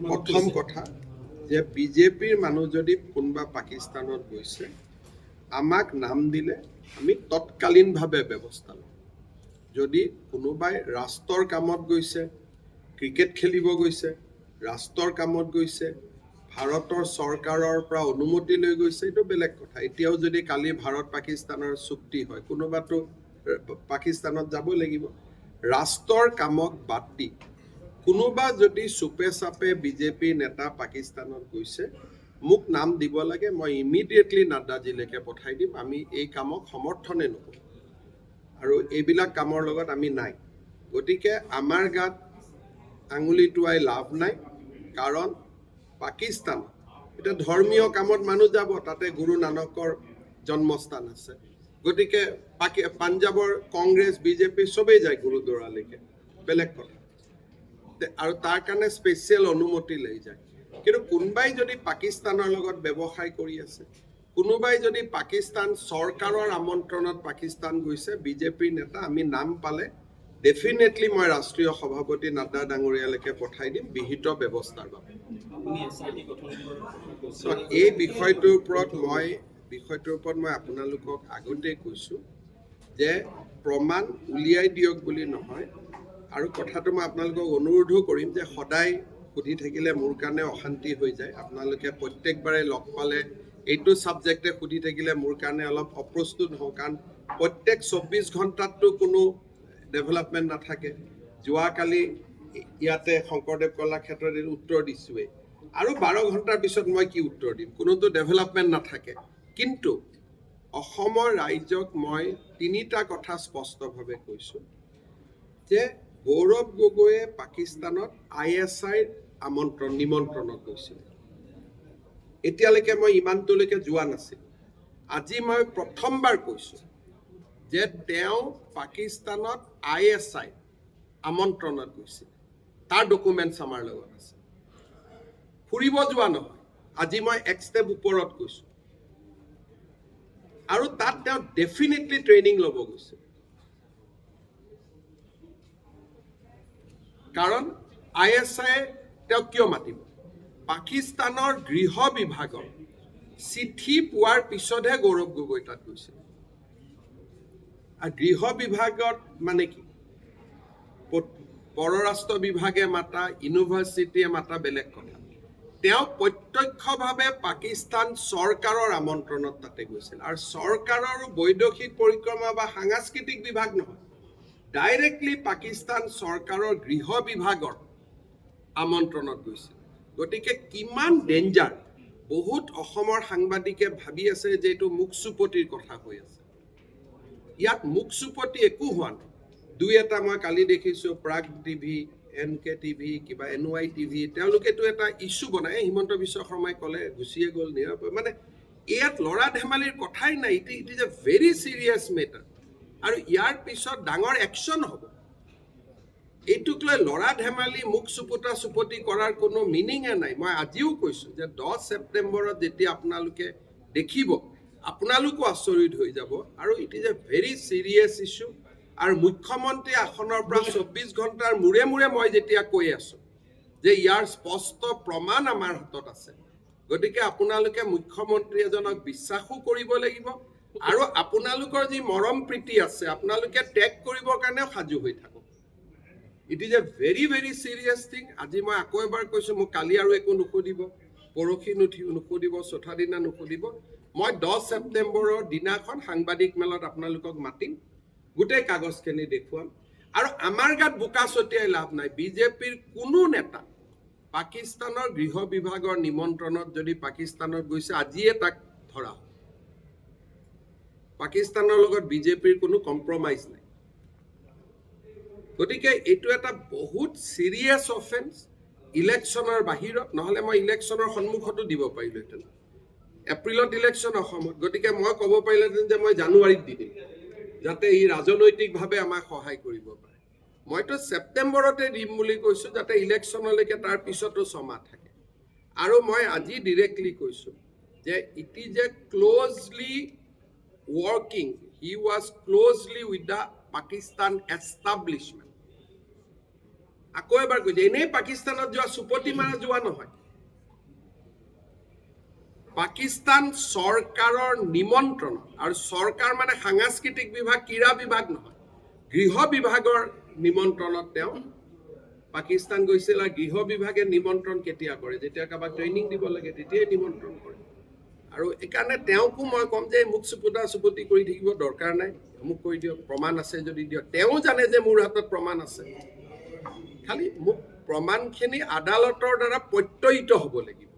প্ৰথম কথা যে বিজেপিৰ মানুহ যদি কোনোবা পাকিস্তানত গৈছে আমাক নাম দিলে আমি তৎকালীনভাৱে ব্যৱস্থা লওঁ। যদি কোনোবাই ৰাষ্ট্ৰৰ কামত গৈছে, ক্ৰিকেট খেলিব গৈছে, ৰাষ্ট্ৰৰ কামত গৈছে, ভাৰতৰ চৰকাৰৰ পৰা অনুমতি লৈ গৈছে, এইটো বেলেগ কথা। এতিয়াও যদি কালি ভাৰত পাকিস্তানৰ চুক্তি হয় কোনোবাতো পাকিস্তানত যাব লাগিব। ৰাষ্ট্ৰৰ কামক বাদ দি কোনোবা যদি চুপে চাপে বিজেপিৰ নেতা পাকিস্তানত গৈছে মোক নাম দিব লাগে, মই ইমিডিয়েটলি নাড্ডাজিলৈকে পঠাই দিম। আমি এই কামক সমৰ্থনে নকৰোঁ আৰু এইবিলাক কামৰ লগত আমি নাই। গতিকে আমাৰ গাত আঙুলি টোৱাই লাভ নাই, কাৰণ পাকিস্তান এতিয়া ধৰ্মীয় কামত মানুহ যাব, তাতে গুৰু নানকৰ জন্মস্থান আছে। গতিকে পাঞ্জাৱৰ কংগ্ৰেছ বিজেপি চবেই যায় গুৰুদ্বাৰালৈকে, বেলেগ কথা, আৰু তাৰ কাৰণে স্পেচিয়েল অনুমতি লৈ যায়। কিন্তু কোনোবাই যদি পাকিস্তানৰ লগত ব্যৱসায় কৰি আছে, কোনোবাই যদি পাকিস্তান চৰকাৰৰ আমন্ত্ৰণত পাকিস্তান গৈছে বিজেপিৰ নেতা, আমি নাম পালে ডেফিনেটলি মই ৰাষ্ট্ৰীয় সভাপতি নাড্ডা ডাঙৰীয়ালৈকে পঠাই দিম বিহিত ব্যৱস্থাৰ বাবে। এই বিষয়টোৰ ওপৰত মই আপোনালোকক আগতেই কৈছোঁ যে প্ৰমাণ উলিয়াই দিয়ক বুলি নহয়, আৰু কথাটো মই আপোনালোকক অনুৰোধো কৰিম যে সদায় সুধি থাকিলে মোৰ কাৰণে অশান্তি হৈ যায়। আপোনালোকে প্ৰত্যেকবাৰে লগ পালে এইটো ছাবজেক্টে সুধি থাকিলে মোৰ কাৰণে অলপ অপ্ৰস্তুত হওঁ, কাৰণ প্ৰত্যেক 24 ঘণ্টাততো কোনো ডেভেলপমেণ্ট নাথাকে। যোৱাকালি ইয়াতে শংকৰদেৱ কলাক্ষেত্ৰত উত্তৰ দিছোঁৱেই, আৰু 12 ঘণ্টাৰ পিছত মই কি উত্তৰ দিম? কোনোতো ডেভেলপমেণ্ট নাথাকে। কিন্তু অসমৰ ৰাইজক মই 3টা কথা স্পষ্টভাৱে কৈছোঁ যে গৌৰৱ গগৈয়ে পাকিস্তানত ISIৰ নিমন্ত্ৰণত গৈছিল। এতিয়ালৈকে মই ইমানটোলৈকে যোৱা নাছিলোঁ। আজি মই প্ৰথমবাৰ কৈছোঁ যে তেওঁ পাকিস্তানত ISI আমন্ত্ৰণত গৈছিল, তাৰ ডকুমেণ্টছ আমাৰ লগত আছে। ফুৰিব যোৱা নহয়, আজি মই এক ষ্টেপ ওপৰত কৈছোঁ। আৰু তাত তেওঁ ডেফিনেটলি ট্ৰেইনিং ল'ব গৈছে, কাৰণ ISI তেওঁ কিয় মাতিব? পাকিস্তানৰ গৃহ বিভাগৰ চিঠি পোৱাৰ পিছতহে গৌৰৱ গগৈ তাত গৈছিল। আৰু গৃহ বিভাগত মানে কি? পৰৰাষ্ট্ৰ বিভাগে মাতা, ইউনিভাৰ্চিটিয়ে মাতা বেলেগ কথা। তেওঁ প্ৰত্যক্ষভাৱে পাকিস্তান চৰকাৰৰ আমন্ত্ৰণত তাতে গৈছিল, আৰু চৰকাৰৰ বৈদেশিক পৰিক্ৰমা বা সাংস্কৃতিক বিভাগ নহয়, ডাইৰেক্টলি পাকিস্তান চৰকাৰৰ গৃহ বিভাগৰ আমন্ত্ৰণত গৈছিল। গতিকে কিমান ডেঞ্জাৰ! বহুত অসমৰ সাংবাদিকে ভাবি আছে যে এইটো মুখচুপতিৰ কথা হৈ আছে। ইয়াত মুখচুপতি একো হোৱা নাই। দুই এটা মই কালি দেখিছোঁ, প্ৰাগ টিভি, NK TV, কিবা NY TV, তেওঁলোকেতো এটা ইছ্যু বনাই, হিমন্ত বিশ্ব শৰ্মাই ক'লে গুচিয়ে গ'ল নিৰাপদ। মানে ইয়াত ল'ৰা ধেমালিৰ কথাই নাই। It is A very serious matter, আৰু ইয়াৰ পিছত ডাঙৰ একশ্যন হ'ব। এইটোক লৈ ল'ৰা ধেমালি মুখ চুপতি কৰাৰ কোনো মিনিঙে নাই। মই আজিও কৈছোঁ যে 10 ছেপ্টেম্বৰত যেতিয়া আপোনালোকে দেখিব, আপোনালোকো আচৰিত হৈ যাব। আৰু it is A very serious issue. আৰু মুখ্যমন্ত্ৰী আসনৰ পৰা 24 ঘণ্টাৰ মূৰে মূৰে মই যেতিয়া কৈ আছোঁ যে ইয়াৰ স্পষ্ট প্ৰমাণ আমাৰ হাতত আছে, গতিকে আপোনালোকে মুখ্যমন্ত্ৰী এজনক বিশ্বাসো কৰিব লাগিব, আৰু আপোনালোকৰ যি মৰম প্ৰীতি আছে আপোনালোকে ত্যাগ কৰিবৰ কাৰণেও সাজু হৈ থাকক। It is A very very serious thing. আজি মই আকৌ এবাৰ কৈছোঁ, মোক কালি আৰু একো নুসুধিব, পৰহি নুসুধিব, চৌথা দিনা নুসুধিব। মই 10 ছেপ্টেম্বৰৰ দিনাখন সাংবাদিক মেলত আপোনালোকক মাতিম, গোটেই কাগজখিনি দেখুৱাম। আৰু আমাৰ গাত বোকা ছটিয়াই লাভ নাই। বিজেপিৰ কোনো নেতা পাকিস্তানৰ গৃহ বিভাগৰ নিমন্ত্ৰণত যদি পাকিস্তানত গৈছে, আজিয়ে তাক ধৰা। পাকিস্তানৰ লগত বিজেপিৰ কোনো কম্প্ৰমাইজ নাই। গতিকে এইটো এটা বহুত চিৰিয়াছ অফেন্স। ইলেকশ্যনৰ বাহিৰত, নহ'লে মই ইলেকশ্যনৰ সন্মুখতো দিব পাৰিলোহেঁতেন। এপ্ৰিলত ইলেকশ্যন অসমত, গতিকে মই ক'ব পাৰিলোহেঁতেন যে মই জানুৱাৰীত দি দিম, যাতে ই ৰাজনৈতিকভাৱে আমাক সহায় কৰিব পাৰে। মইতো ছেপ্টেম্বৰতে দিম বুলি কৈছোঁ, যাতে ইলেকশ্যনলৈকে তাৰ পিছতো 6 মাহ থাকে। আৰু মই আজি ডিৰেক্টলি কৈছোঁ যে it is a closely working, he was closely with the Pakistan establishment. আকৌ এবাৰ কৈছে, এনেই পাকিস্তানত যোৱা চুপতি মাৰা যোৱা নহয়। পাকিস্তান চৰকাৰৰ নিমন্ত্ৰণ, আৰু চৰকাৰ মানে সাংস্কৃতিক বিভাগ, ক্ৰীড়া বিভাগ নহয়, গৃহ বিভাগৰ নিমন্ত্ৰণত তেওঁ পাকিস্তান গৈছিল। আৰু গৃহ বিভাগে নিমন্ত্ৰণ কেতিয়া কৰে? যেতিয়া কাৰোবাক ট্ৰেইনিং দিব লাগে তেতিয়াই নিমন্ত্ৰণ কৰে। আৰু এইকাৰণে তেওঁকো মই ক'ম যে মোক চুপতি কৰি থাকিব দৰকাৰ নাই, মোক কৈ দিয়ক, প্ৰমাণ আছে যদি দিয়ক। তেওঁ জানে যে মোৰ হাতত প্ৰমাণ আছে, খালি মোক প্ৰমাণখিনি আদালতৰ দ্বাৰা প্ৰত্যয়িত হ'ব লাগিব।